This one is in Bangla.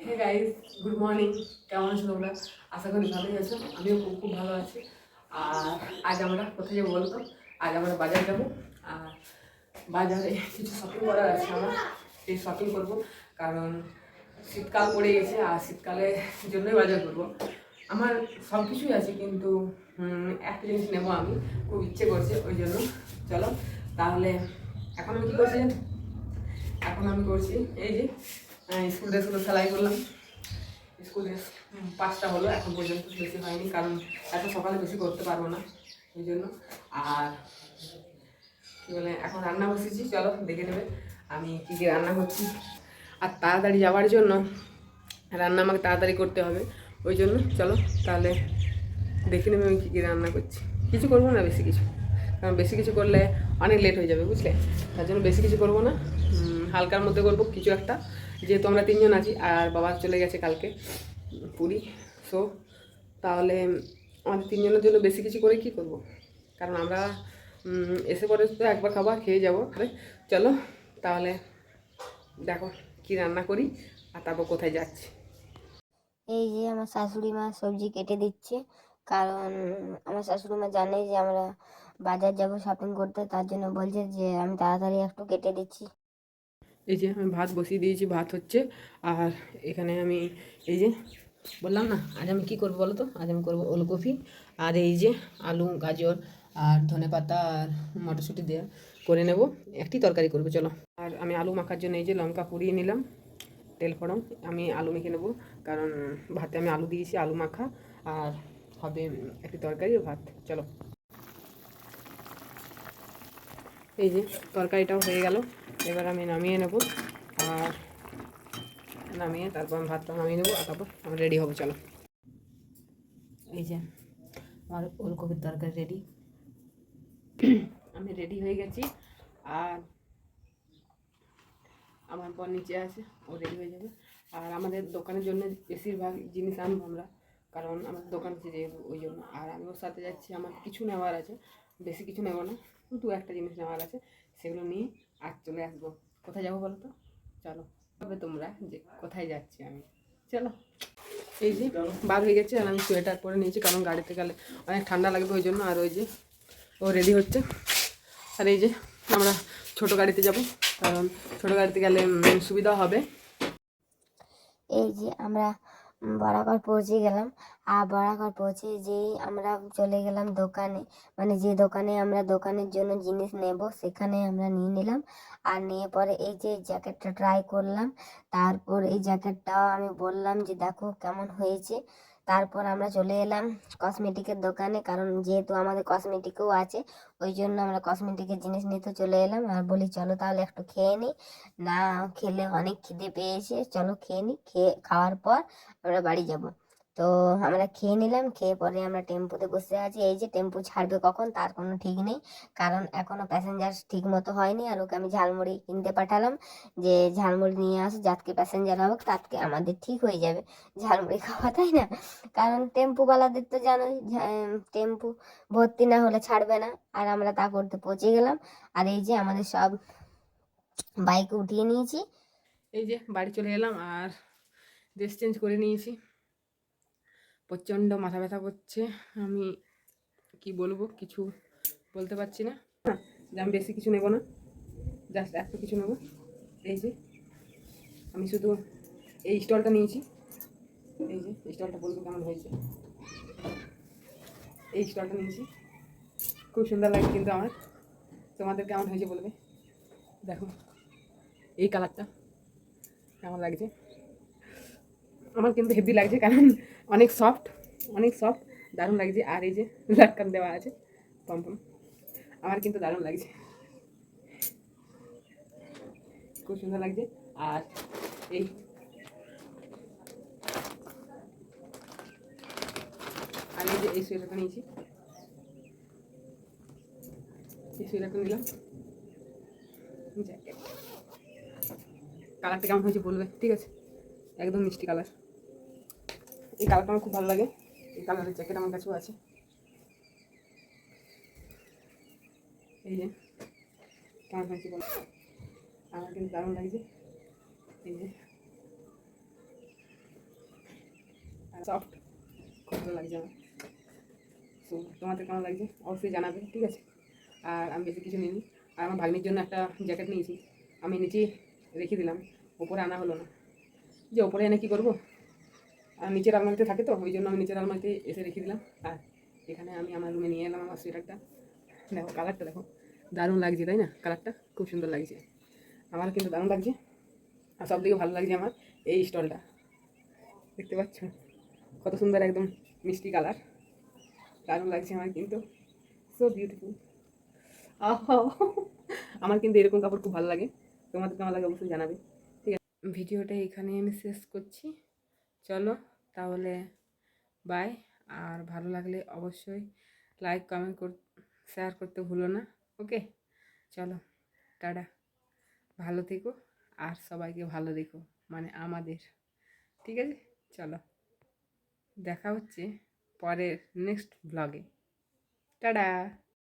Hey guys, good morning. কেমন আছো তোমরা? আশা করি ভালোই আছো। আমিও খুব খুব ভালো আছি। আর আজ আমরা কোথায় যাবো বলতো? আজ আমরা বাজার যাব। আর বাজারে কিছু শপিং করার আছে আমার। সেই শপিং করব, কারণ শীতকাল পড়ে গেছে আর শীতকালের জন্যই বাজার করব। আমার সব কিছুই আছে, কিন্তু একটা জিনিস নেবো আমি, খুব ইচ্ছে করছে, ওই জন্য। চলো তাহলে। এখন আমি কী করছি? এখন আমি করছি এই যে স্কুল ড্রেসগুলো সেলাই করলাম। স্কুল ড্রেস 5টা হলো, এখন পর্যন্ত বেশি হয়নি, কারণ এত সকালে বেশি করতে পারবো না, ওই জন্য। আর কী বলে, এখন রান্না বসেছি, চলো দেখে নেবে আমি কী কী রান্না করছি। আর তাড়াতাড়ি যাওয়ার জন্য রান্না আমাকে তাড়াতাড়ি করতে হবে, ওই জন্য চলো তাহলে দেখে নেবে আমি কী কী রান্না করছি। কিছু করবো না বেশি কিছু, কারণ বেশি কিছু করলে অনেক লেট হয়ে যাবে, বুঝলে? তার জন্য বেশি কিছু করবো না, হালকার মধ্যে করবো কিছু একটা। যেহেতু আমরা 3জন আছি আর বাবা চলে গেছে কালকে পুরী, সো তাহলে আমাদের 3জনের জন্য বেশি কিছু করে কি করব? কারণ আমরা এসে পরে তো একবার খাবার খেয়ে যাবো। চলো তাহলে দেখো কি রান্না করি আর তারপর কোথায় যাচ্ছি। এই যে আমার শাশুড়ি মা সবজি কেটে দিচ্ছে, কারণ আমার শাশুড়ি মা জানে যে আমরা বাজার যাব শপিং করতে, তার জন্য বলছে যে আমি তাড়াতাড়ি একটু কেটে দিচ্ছি। এই যে আমি ভাত বসিয়ে দিয়েছি, ভাত হচ্ছে। আর এখানে আমি এই যে বললাম না, আজ আমি কী করবো বলো তো? আজ আমি করবো ওলকপি আর এই যে আলু, গাজর আর ধনেপাতা আর মটরশুঁটি দিয়ে করে নেব, একটি তরকারি করবো, চলো। আর আমি আলু মাখার জন্য এই যে লঙ্কা পুড়িয়ে নিলাম, তেল ফোড়ন। আমি আলু মেখে নেবো, কারণ ভাতে আমি আলু দিয়েছি, আলু মাখা। আর হবে একটি তরকারি ও ভাত, চলো। এই যে তরকারিটাও হয়ে গেল, এবার আমি নামিয়ে নেব। আর নামিয়ে তারপর আমি ভাতটা নামিয়ে নেবো, আর তারপর আমি রেডি হবো, চলো। এই যে আমার ওলকপির তরকারি রেডি। আমি রেডি হয়ে গেছি, আর আমার পর নিচে আছে, ও রেডি হয়ে যাবে। আর আমাদের দোকানের জন্য বেশিরভাগ জিনিস আনবো আমরা, কারণ আমাদের দোকান আছে যেহেতু, ওই জন্য। আর আমি ওর সাথে যাচ্ছি, আমার কিছু নেওয়ার আছে, বেশি কিছু নেবো না, দু একটা জিনিস নেওয়ার আছে, সেগুলো নিয়ে আর চলে আসবো। কোথায় যাবো বলো তো? চলো তবে তোমরা যে কোথায় যাচ্ছি আমি, চলো। এই যে বার হয়ে গেছে, আর আমি সোয়েটার পরে নিয়েছি, কারণ গাড়িতে গেলে অনেক ঠান্ডা লাগবে, ওই জন্য। আর ওই যে ও রেডি হচ্ছে। আর এই যে আমরা ছোটো গাড়িতে যাব, কারণ ছোটো গাড়িতে গেলে সুবিধা হবে। এই যে আমরা বরাকর পৌঁছে গেলাম, আর বরাকর পৌঁছে যেই আমরা চলে গেলাম দোকানে, মানে যে দোকানে আমরা দোকানের জন্য জিনিস নেব সেখানে আমরা নিয়ে নিলাম। আর নিয়ে পরে এই যে জ্যাকেটটা ট্রাই করলাম, তারপর এই জ্যাকেটটাও আমি বললাম যে দেখো কেমন হয়েছে। তারপর আমরা চলে এলাম কসমেটিকের দোকানে, কারণ যেহেতু আমাদের কসমেটিকও আছে, ওই জন্য আমরা কসমেটিকের জিনিস নিতে চলে এলাম। আর বলি চলো তাহলে একটু খেয়ে নিই, না খেলে অনেক খিদে পেয়েছে, চলো খেয়ে নিই, খাওয়ার পর আমরা বাড়ি যাব। তো আমরা খেয়ে নিলাম, খেয়ে পরে আমরা টেম্পুতে বসে আছি। এই যে টেম্পু ছাড়বে কখন তার কোনো ঠিক নেই, কারণ এখনো প্যাসেঞ্জার ঠিক মতো হয়নি। আর ওকে আমি ঝালমুড়ি কিনতে পাঠালাম, যে ঝালমুড়ি নিয়ে আসো, যাতকে প্যাসেঞ্জার হবে তাতকে আমাদের ঠিক হয়ে যাবে ঝালমুড়ি খাওয়া, তাই না? কারণ টেম্পুওয়ালাদের তো জানোই, টেম্পু ভর্তি না হলে ছাড়বে না। আর আমরা তা করতে পৌঁছে গেলাম। আর এই যে আমাদের সব বাইকে উঠিয়ে নিয়েছি। এই যে বাড়ি চলে এলাম, আর ড্রেস চেঞ্জ করে নিয়েছি। প্রচণ্ড মাথা ব্যথা করছে, আমি কি বলবো, কিছু বলতে পারছি না। যে আমি বেশি কিছু নেব না, জাস্ট এত কিছু নেব। এই যে আমি শুধু এই স্টলটা নিয়েছি, এই যে স্টলটা বলবো কেমন হয়েছে। এই স্টলটা নিয়েছি, খুব সুন্দর লাগে কিন্তু আমার। তোমাদের কেমন হয়েছে বলবে। দেখো এই কালারটা কেমন লাগছে, আমার কিন্তু হেভি লাগছে, কারণ অনেক সফট, অনেক সফট, দারুণ লাগছে। আর এই যে লাটকান দেওয়া আছে পম্পম, আমার কিন্তু দারুণ লাগছে, খুব সুন্দর লাগছে। আর এই আর এই যে এই সোয়েটারটা নিয়েছি, এই সোয়েটারটা নিলাম, জ্যাকেট। কালারটা কেমন হয়েছে বলবে, ঠিক আছে? একদম মিষ্টি কালার, এই কালারটা আমার খুব ভালো লাগে। এই কালারের জ্যাকেট আমার কাছেও আছে। এই যে কেমন হয়েছে বলো, আমার কিন্তু দারুণ লাগছে। এই যে সফট, খুব ভালো লাগছে আমার। তো তোমাদের কেমন লাগছে অবশ্যই জানাবে, ঠিক আছে। আর আমি বেশি কিছু নিইনি, আর আমার ভাগ্নির জন্য একটা জ্যাকেট নিয়েছি, আমি নিচে রেখে দিলাম, ওপরে আনা হলো না, যে ওপরে এনে কী করবো, আর নিচের আলমারিতে থাকে তো ওই জন্য আমি নিচের আলমারিতে এসে রেখে দিলাম। আর এখানে আমি আমার রুমে নিয়ে এলাম আমার সোয়েটারটা। দেখো কালারটা দেখো, দারুণ লাগছে তাই না, কালারটা খুব সুন্দর লাগছে, আমারও কিন্তু দারুণ লাগছে। আর সব থেকে ভালো লাগছে আমার এই স্টলটা, দেখতে পাচ্ছ কত সুন্দর একদম মিষ্টি কালার, দারুণ লাগছে আমার কিন্তু, সো বিউটিফুল। আহা, আমার কিন্তু এরকম কাপড় খুব ভালো লাগে, তোমাদের কেমন লাগে অবশ্যই জানাবে, ঠিক আছে। ভিডিওটা এখানে আমি শেষ করছি, চলো তাহলে বাই। আর ভালো লাগলে অবশ্যই লাইক কমেন্ট শেয়ার করতে ভুলো না, ওকে। চলো টাটা, ভালো থেকো আর সবাইকে ভালো দেখো, মানে আমাদের, ঠিক আছে। চলো দেখা হচ্ছে পরের নেক্সট ব্লগে, টাটা।